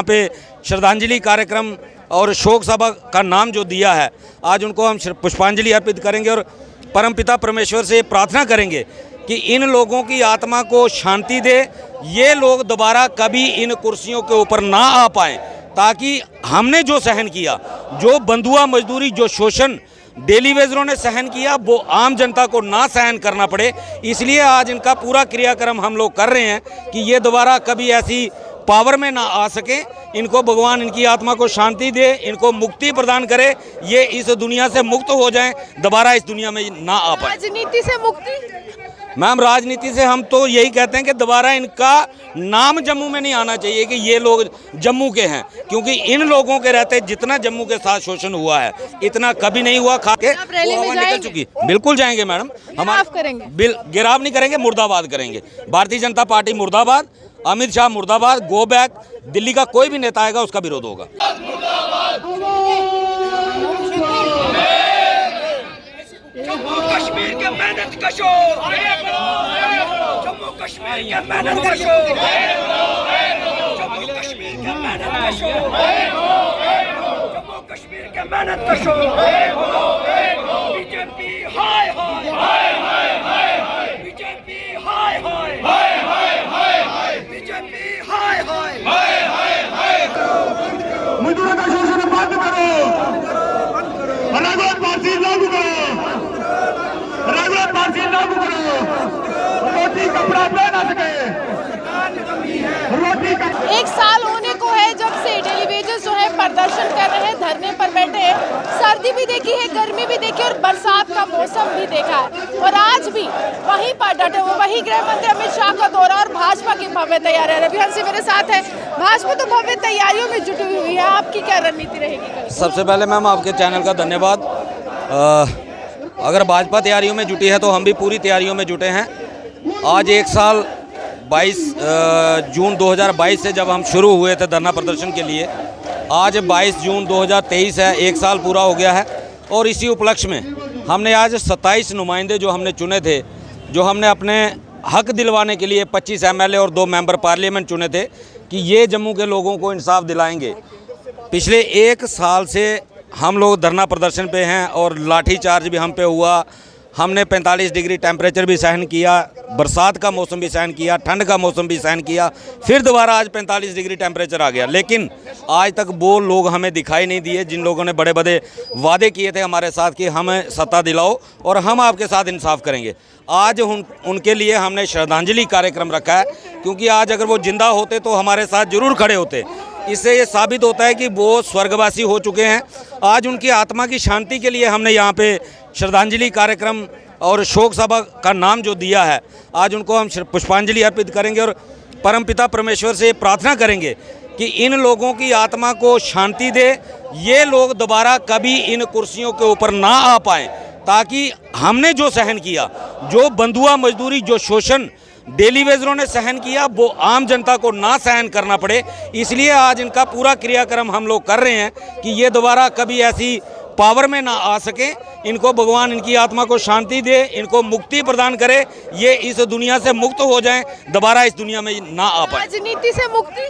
पे श्रद्धांजलि कार्यक्रम और शोक सभा का नाम जो दिया है, आज उनको हम पुष्पांजलि अर्पित करेंगे और परमपिता परमेश्वर से प्रार्थना करेंगे कि इन लोगों की आत्मा को शांति दे, ये लोग दोबारा कभी इन कुर्सियों के ऊपर ना आ पाएँ, ताकि हमने जो सहन किया, जो बंधुआ मजदूरी, जो शोषण डेली वेजरों ने सहन किया, वो आम जनता को ना सहन करना पड़े। इसलिए आज इनका पूरा क्रियाक्रम हम लोग कर रहे हैं कि ये दोबारा कभी ऐसी पावर में ना आ सके। इनको भगवान इनकी आत्मा को शांति दे, इनको मुक्ति प्रदान करे, ये इस दुनिया से मुक्त हो जाएं, दोबारा इस दुनिया में ना आ पाए। राजनीति से मुक्ति? मैम, राजनीति से हम तो यही कहते हैं कि दोबारा इनका नाम जम्मू में नहीं आना चाहिए कि ये लोग जम्मू के हैं, क्योंकि इन लोगों के रहते जितना जम्मू के साथ शोषण हुआ है इतना कभी नहीं हुआ। खा के निकल चुकी। बिल्कुल जाएंगे मैडम, हम गिराव नहीं करेंगे, मुर्दाबाद करेंगे। भारतीय जनता पार्टी मुर्दाबाद, अमित शाह मुर्दाबाद, गो बैक। दिल्ली का कोई भी नेता आएगा उसका विरोध होगा। जम्मू कश्मीर के मेहनत कशो, जम्मू कश्मीर के मेहनत कशो, जम्मू कश्मीर के मेहनत कशो, जम्मू कश्मीर के मेहनत कशो। बीजेपी हाय हाय हाय हाय हाय, बीजेपी हाय हाय हाय हाय हाय, बीजेपी हाय हाय हाय हाय हाय। मजदूरों का शोषण बंद करो, राजद पार्टी लागू करो, राजद पार्टी लागू करो। रोटी कपड़ा पहना सके, रोटी का 1 साल होने को है जब से डेली वेजेस जो है प्रदर्शन कर रहे हैं, धरने पर बैठे हैं। सर्दी भी देखी है, गर्मी भी देखी और बरसात का मौसम भी देखा है, और आज भी वहीं पर डटे हुए वही गृह मंत्री अमित शाह का दौरा और भाजपा की भव्य तैयारी। रवि हंसी मेरे साथ है। भाजपा तो भव्य तैयारियों में जुटी हुई है, आपकी क्या रणनीति रहेगी? सबसे पहले मैम आपके चैनल का धन्यवाद। अगर भाजपा तैयारियों में जुटी है तो हम भी पूरी तैयारियों में जुटे हैं। आज 1 साल 22 जून 2022 से जब हम शुरू हुए थे धरना प्रदर्शन के लिए, आज 22 जून 2023 है, 1 साल पूरा हो गया है। और इसी उपलक्ष्य में हमने आज 27 नुमाइंदे जो हमने चुने थे, जो हमने अपने हक दिलवाने के लिए 25 MLA और 2 मेंबर पार्लियामेंट चुने थे कि ये जम्मू के लोगों को इंसाफ दिलाएंगे। पिछले 1 साल से हम लोग धरना प्रदर्शन पे हैं और लाठी चार्ज भी हम पे हुआ। हमने 45 डिग्री टेम्परेचर भी सहन किया, बरसात का मौसम भी सहन किया, ठंड का मौसम भी सहन किया, फिर दोबारा आज 45 डिग्री टेम्परेचर आ गया। लेकिन आज तक वो लोग हमें दिखाई नहीं दिए जिन लोगों ने बड़े बड़े वादे किए थे हमारे साथ कि हमें सत्ता दिलाओ और हम आपके साथ इंसाफ करेंगे। आज उनके लिए हमने श्रद्धांजलि कार्यक्रम रखा है, क्योंकि आज अगर वो जिंदा होते तो हमारे साथ जरूर खड़े होते। इससे ये साबित होता है कि वो स्वर्गवासी हो चुके हैं। आज उनकी आत्मा की शांति के लिए हमने यहाँ पे श्रद्धांजलि कार्यक्रम और शोक सभा का नाम जो दिया है, आज उनको हम पुष्पांजलि अर्पित करेंगे और परमपिता परमेश्वर से प्रार्थना करेंगे कि इन लोगों की आत्मा को शांति दे, ये लोग दोबारा कभी इन कुर्सियों के ऊपर ना आ पाएँ, ताकि हमने जो सहन किया, जो बंधुआ मजदूरी, जो शोषण डेली वेजरों ने सहन किया, वो आम जनता को ना सहन करना पड़े। इसलिए आज इनका पूरा क्रियाक्रम हम लोग कर रहे हैं कि ये दोबारा कभी ऐसी पावर में ना आ सके। इनको भगवान इनकी आत्मा को शांति दे, इनको मुक्ति प्रदान करे, ये इस दुनिया से मुक्त हो जाएं, दोबारा इस दुनिया में ना आ पाए। राजनीति से मुक्ति?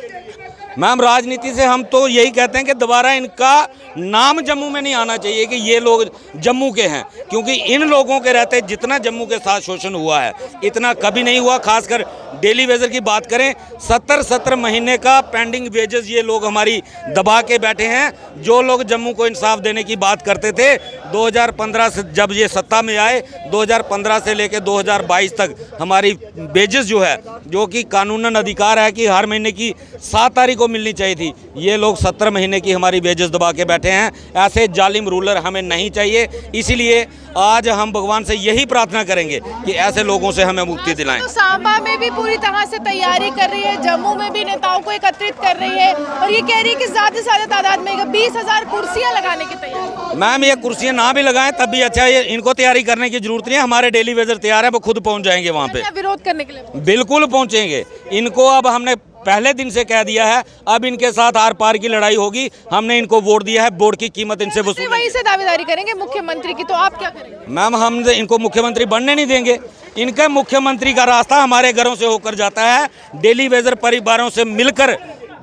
मैम, राजनीति से हम तो यही कहते हैं कि दोबारा इनका नाम जम्मू में नहीं आना चाहिए कि ये लोग जम्मू के हैं, क्योंकि इन लोगों के रहते जितना जम्मू के साथ शोषण हुआ है इतना कभी नहीं हुआ। खासकर डेली वेजर की बात करें, 70 महीने का पेंडिंग वेजेस ये लोग हमारी दबा के बैठे हैं। जो लोग जम्मू को इंसाफ देने की बात करते थे 2015 से, जब ये सत्ता में आए, 2015 से लेकर 2022 तक हमारी वेजेस जो है, जो कि कानूनन अधिकार है कि हर महीने की 7 तारीख को मिलनी चाहिए थी, ये लोग 17 महीने की हमारी वेजेस दबा के बैठे हैं। ऐसे जालिम रूलर हमें नहीं चाहिए। इसीलिए आज हम भगवान से यही प्रार्थना करेंगे कि ऐसे लोगों से हमें मुक्ति दिलाएं। तो सांबा में भी पूरी तरह से तैयारी कर रही है, जम्मू में भी नेताओं को एकत्रित कर रही है और ये कह रही है कि ज्यादा से ज्यादा तादाद में 20,000 कुर्सियां लगाने की तैयारी। मैम, ये कुर्सियां ना भी लगाएं तब भी अच्छा है, इनको तैयारी करने की जरूरत नहीं है। हमारे डेली वेजर तैयार है, वो खुद पहुंच जाएंगे वहाँ पे विरोध करने के लिए। बिल्कुल पहुँचेंगे। इनको अब हमने पहले दिन से कह दिया है, अब इनके साथ आर पार की लड़ाई होगी। हमने इनको वोट दिया है, वोट की कीमत इनसे वसूल। वहीं से दावेदारी करेंगे मुख्यमंत्री की, तो आप क्या करेंगे? मैम, हम इनको मुख्यमंत्री बनने नहीं देंगे। इनका मुख्यमंत्री का रास्ता हमारे घरों से होकर जाता है। डेली वेजर परिवारों से मिलकर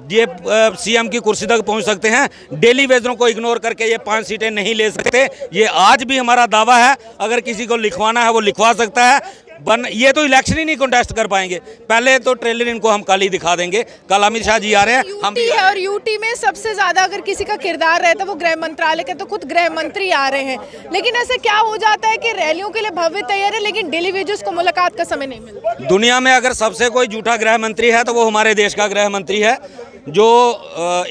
ये सीएम की कुर्सी तक पहुंच सकते हैं। डेली वेजरों को इग्नोर करके ये 5 सीटें नहीं ले सकते। ये आज भी हमारा दावा है, अगर किसी को लिखवाना है वो लिखवा सकता है। ये तो इलेक्शन ही नहीं कंटेस्ट कर पाएंगे। पहले तो ट्रेलर इनको हम कल ही दिखा देंगे। कल अमित शाह जी आ रहे हैं, हम भी है, और यूटी में सबसे ज्यादा अगर किसी का किरदार रहता है वो गृह मंत्रालय के, तो खुद गृह मंत्री आ रहे हैं। लेकिन ऐसे क्या हो जाता है कि रैलियों के लिए भव्य तैयार है लेकिन डेली वेजेस को मुलाकात का समय नहीं मिलता। दुनिया में अगर सबसे कोई झूठा गृह मंत्री है तो वो हमारे देश का गृह मंत्री है, जो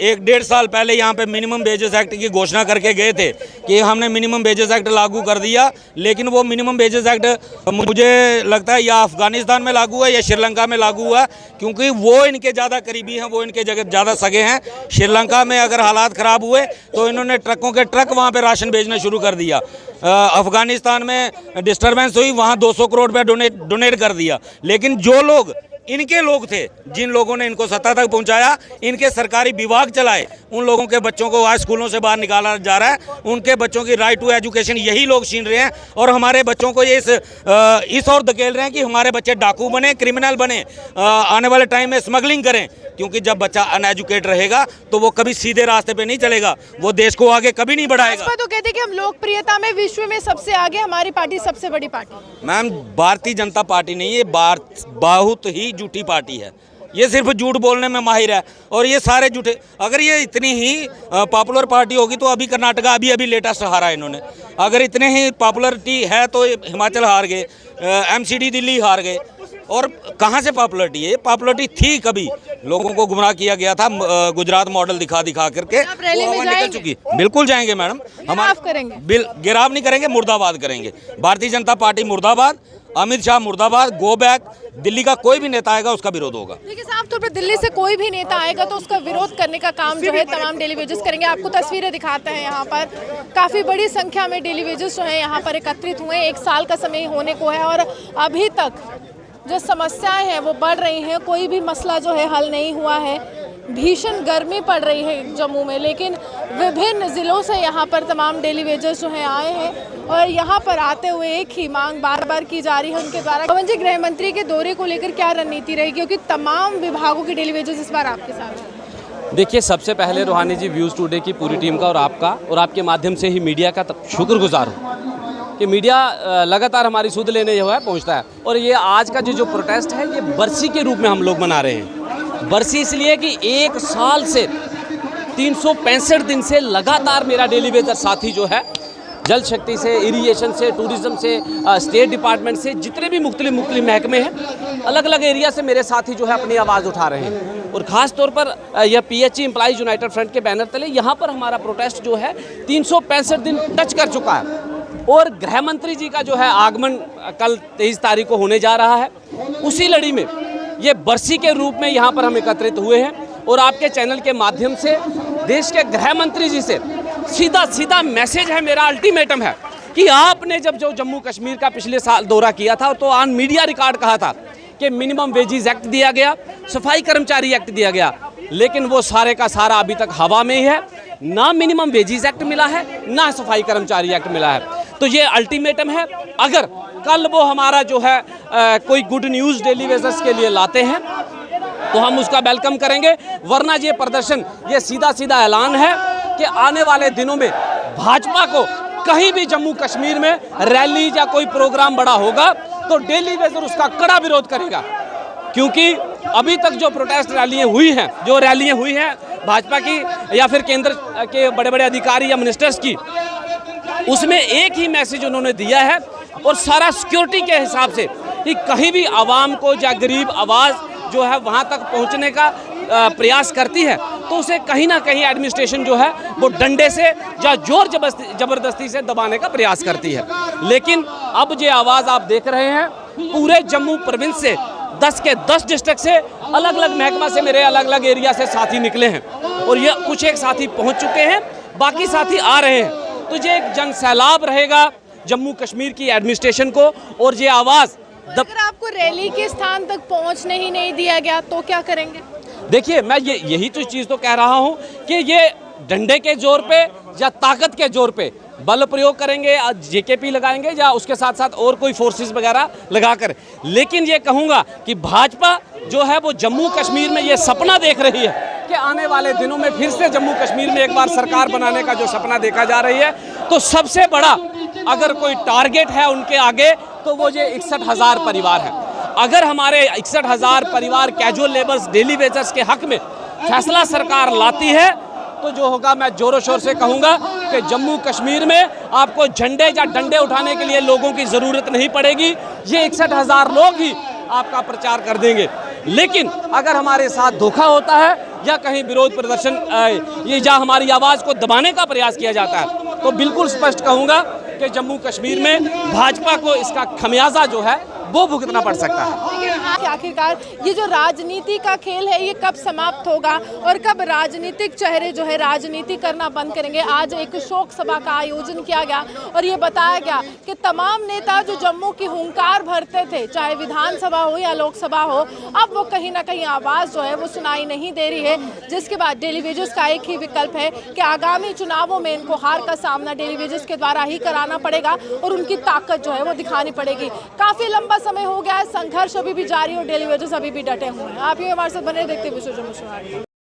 1-1.5 साल पहले यहाँ पे मिनिमम वेजेस एक्ट की घोषणा करके गए थे कि हमने मिनिमम वेजेस एक्ट लागू कर दिया। लेकिन वो मिनिमम वेजेस एक्ट मुझे लगता है या अफगानिस्तान में लागू है या श्रीलंका में लागू हुआ, क्योंकि वो इनके ज़्यादा करीबी हैं, वो इनके ज़्यादा सगे हैं। श्रीलंका में अगर हालात ख़राब हुए तो इन्होंने ट्रकों के ट्रक वहाँ पर राशन भेजना शुरू कर दिया। अफगानिस्तान में डिस्टर्बेंस हुई, वहाँ 200 करोड़ रुपये डोनेट कर दिया। लेकिन जो लोग इनके लोग थे, जिन लोगों ने इनको सत्ता तक पहुंचाया, इनके सरकारी विभाग चलाए, उन लोगों के बच्चों को आज स्कूलों से बाहर निकाला जा रहा है। उनके बच्चों की राइट टू एजुकेशन यही लोग छीन रहे हैं और हमारे बच्चों को ये इस ओर धकेल रहे हैं कि हमारे बच्चे डाकू बने, क्रिमिनल बने, आने वाले टाइम में स्मगलिंग करें। क्योंकि जब बच्चा अनएजुकेट रहेगा तो वो कभी सीधे रास्ते पे नहीं चलेगा, वो देश को आगे कभी नहीं बढ़ाएगा। तो कहते हैं कि हम लोकप्रियता में विश्व में सबसे आगे, हमारी पार्टी सबसे बड़ी party. Ma'am, Bharatiya Janata party नहीं, ये बहुत ही झूठी पार्टी है। ये सिर्फ झूठ बोलने में माहिर है और ये सारे झूठे। अगर ये इतनी ही पॉपुलर पार्टी होगी तो अभी कर्नाटका अभी लेटेस्ट हारा इन्होंने। अगर इतने ही पॉपुलरिटी है तो हिमाचल हार गए, एमसीडी दिल्ली हार गए। और कहाँ से पॉपुलरिटी है? पॉपुलरिटी थी कभी, लोगों को गुमराह किया गया था गुजरात मॉडल दिखा करके। आप रैली में निकल चुकी। बिल्कुल जाएंगे मैडम, हम करेंगे, गिराव नहीं करेंगे, मुर्दाबाद करेंगे। भारतीय जनता पार्टी मुर्दाबाद, अमित शाह मुर्दाबाद, गो बैक। दिल्ली का कोई भी नेता आएगा उसका विरोध होगा। देखिए, साफ तौर पर दिल्ली से कोई भी नेता आएगा तो उसका विरोध करने का काम जो है तमाम डेली वेजेस करेंगे। आपको तस्वीरें दिखाते हैं, यहाँ पर काफ़ी बड़ी संख्या में डेली वेजेस जो है यहाँ पर एकत्रित हुए। 1 साल का समय होने को है और अभी तक जो समस्याएं हैं वो बढ़ रही हैं, कोई भी मसला जो है हल नहीं हुआ है। भीषण गर्मी पड़ रही है जम्मू में, लेकिन विभिन्न ज़िलों से यहाँ पर तमाम डेली वेजर्स जो हैं आए हैं और यहाँ पर आते हुए एक ही मांग बार बार की जा रही है उनके द्वारा। पवन जी, गृह मंत्री के दौरे को लेकर क्या रणनीति रहेगी, क्योंकि तमाम विभागों के डेली वेजर्स इस बार आपके साथ हैं? देखिए, सबसे पहले रूहानी जी, व्यूज़ टुडे की पूरी टीम का और आपका और आपके माध्यम से ही मीडिया का शुक्रगुजार हूँ कि मीडिया लगातार हमारी सुध लेने जो है पहुँचता है। और ये आज का जो प्रोटेस्ट है ये बरसी के रूप में हम लोग मना रहे हैं। बरसी इसलिए कि 1 साल से 365 दिन से लगातार मेरा डेली वेजर साथी जो है जल शक्ति से, इरिगेशन से, टूरिज्म से, स्टेट डिपार्टमेंट से, जितने भी मुख्तलिफ महकमे हैं, अलग अलग एरिया से मेरे साथी जो है अपनी आवाज़ उठा रहे हैं। और ख़ास तौर पर यह PHE एम्प्लॉइज यूनाइटेड फ्रंट के बैनर तले यहाँ पर हमारा प्रोटेस्ट जो है 365 दिन टच कर चुका है। और गृह मंत्री जी का जो है आगमन कल 23 तारीख को होने जा रहा है। उसी लड़ी में ये बरसी के रूप में यहाँ पर हम एकत्रित हुए हैं और आपके चैनल के माध्यम से देश के गृह मंत्री जी से सीधा मैसेज है, मेरा अल्टीमेटम है कि आपने जब जो जम्मू कश्मीर का पिछले साल दौरा किया था तो ऑन मीडिया रिकॉर्ड कहा था कि मिनिमम वेजेस एक्ट दिया गया, सफाई कर्मचारी एक्ट दिया गया, लेकिन वो सारे का सारा अभी तक हवा में ही है। ना मिनिमम वेजेस एक्ट मिला है, ना सफाई कर्मचारी एक्ट मिला है। तो ये अल्टीमेटम है। अगर कल वो हमारा जो है कोई गुड न्यूज़ डेली वेजर्स के लिए लाते हैं तो हम उसका वेलकम करेंगे, वरना ये प्रदर्शन ये सीधा ऐलान है कि आने वाले दिनों में भाजपा को कहीं भी जम्मू कश्मीर में रैली या कोई प्रोग्राम बड़ा होगा तो डेली वेजर उसका कड़ा विरोध करेगा। क्योंकि अभी तक जो प्रोटेस्ट रैलियाँ हुई हैं भाजपा की या फिर केंद्र के बड़े बड़े अधिकारी या मिनिस्टर्स की, उसमें एक ही मैसेज उन्होंने दिया है और सारा सिक्योरिटी के हिसाब से कि कहीं भी आवाम को या गरीब आवाज़ जो है वहाँ तक पहुँचने का प्रयास करती है तो उसे कहीं ना कहीं एडमिनिस्ट्रेशन जो है वो डंडे से या जोर जबरदस्ती से दबाने का प्रयास करती है। लेकिन अब ये आवाज़ आप देख रहे हैं पूरे जम्मू प्रोविंस से 10 के 10 डिस्ट्रिक्ट से अलग अलग महकमा से मेरे अलग अलग एरिया से साथी निकले हैं और ये कुछ एक साथी पहुँच चुके हैं, बाकी साथी आ रहे हैं। तो ये एक जन सैलाब रहेगा जम्मू कश्मीर की एडमिनिस्ट्रेशन को। और ये आवाज़ अगर आपको रैली के स्थान तक पहुंचने ही नहीं दिया गया तो क्या करेंगे? देखिए, मैं यही तो चीज़ तो कह रहा हूँ कि ये डंडे के जोर पे या ताकत के जोर पे बल प्रयोग करेंगे, जेकेपी लगाएंगे या उसके साथ साथ और कोई फोर्सेस वगैरह लगाकर। लेकिन ये कहूँगा कि भाजपा जो है वो जम्मू कश्मीर में ये सपना देख रही है कि आने वाले दिनों में फिर से जम्मू कश्मीर में एक बार सरकार बनाने का जो सपना देखा जा रही है, तो सबसे बड़ा अगर कोई टारगेट है उनके आगे तो वो ये 61,000 परिवार है। अगर हमारे 61,000 परिवार कैजुअल लेबर्स, डेली वेजर्स के हक में फैसला सरकार लाती है तो जो होगा, मैं जोरों शोर से कहूँगा कि जम्मू कश्मीर में आपको झंडे या डंडे उठाने के लिए लोगों की ज़रूरत नहीं पड़ेगी। ये 61,000 लोग ही आपका प्रचार कर देंगे। लेकिन अगर हमारे साथ धोखा होता है या कहीं विरोध प्रदर्शन ये या हमारी आवाज़ को दबाने का प्रयास किया जाता है, तो बिल्कुल स्पष्ट कहूँगा कि जम्मू कश्मीर में भाजपा को इसका खमियाजा जो है वो भुगतना पड़ सकता है। लेकिन आखिरकार ये जो राजनीति का खेल है ये कब समाप्त होगा और कब राजनीतिक चेहरे जो है राजनीति करना बंद करेंगे। आज एक शोक सभा का आयोजन किया गया और ये बताया गया कि तमाम नेता जो जम्मू की हुंकार भरते थे, चाहे विधानसभा हो या लोकसभा हो, अब वो कहीं ना कहीं आवाज़ जो है वो सुनाई नहीं दे रही है। जिसके बाद डेली वेजेस का एक ही विकल्प है कि आगामी चुनावों में इनको हार का सामना डेली वेजेस के द्वारा ही कराना पड़ेगा और उनकी ताकत जो है वो दिखानी पड़ेगी। काफ़ी लंबा समय हो गया है, संघर्ष अभी भी जारी और डेली वेजेस अभी भी डटे हुए हैं। आप ये हमारे साथ बने देखते हुए जम्मू से।